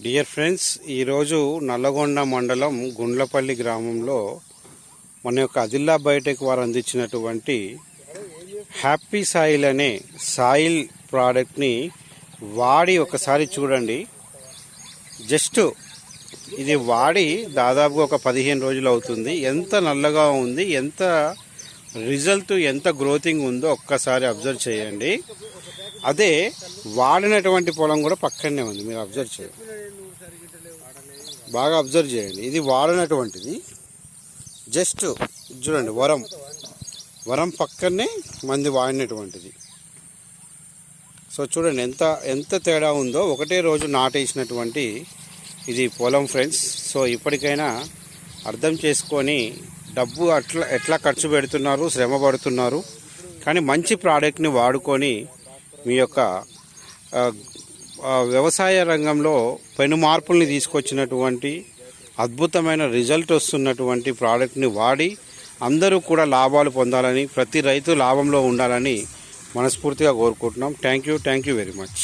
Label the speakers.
Speaker 1: Dear friends, ఈరోజు నల్లగొండ మండలం గుండ్లపల్లి గ్రామంలో మన యొక్క అదిల్లా బయోటెక్ వారు అందించినటువంటి హ్యాపీ సాయిల్ అనే సాయిల్ ప్రోడక్ట్ని వాడి ఒకసారి చూడండి. జస్ట్ ఇది వాడి దాదాపుగా ఒక 15 రోజులు అవుతుంది. ఎంత నల్లగా ఉంది, ఎంత రిజల్ట్, ఎంత గ్రోతింగ్ ఉందో ఒక్కసారి అబ్జర్వ్ చేయండి. అదే వాడినటువంటి పొలం కూడా పక్కనే ఉంది, మీరు అబ్జర్వ్ చేయండి, బాగా అబ్జర్వ్ చేయండి. ఇది వాడినటువంటిది, జస్ట్ చూడండి, వరం పక్కనే మంది వాడినటువంటిది. సో చూడండి ఎంత తేడా ఉందో. ఒకటే రోజు నాటేసినటువంటి ఇది పొలం ఫ్రెండ్స్. సో ఇప్పటికైనా అర్థం చేసుకొని డబ్బు ఎట్లా ఖర్చు పెడుతున్నారు, శ్రమ పడుతున్నారు, కానీ మంచి ప్రోడక్ట్ని వాడుకొని మీ యొక్క వ్యవసాయ రంగంలో పెను మార్పుల్ని తీసుకొచ్చినటువంటి అద్భుతమైన రిజల్ట్ వస్తున్నటువంటి ప్రోడక్ట్ని వాడి అందరూ కూడా లాభాలు పొందాలని, ప్రతి రైతు లాభంలో ఉండాలని మనస్ఫూర్తిగా కోరుకుంటున్నాం. Thank you very much.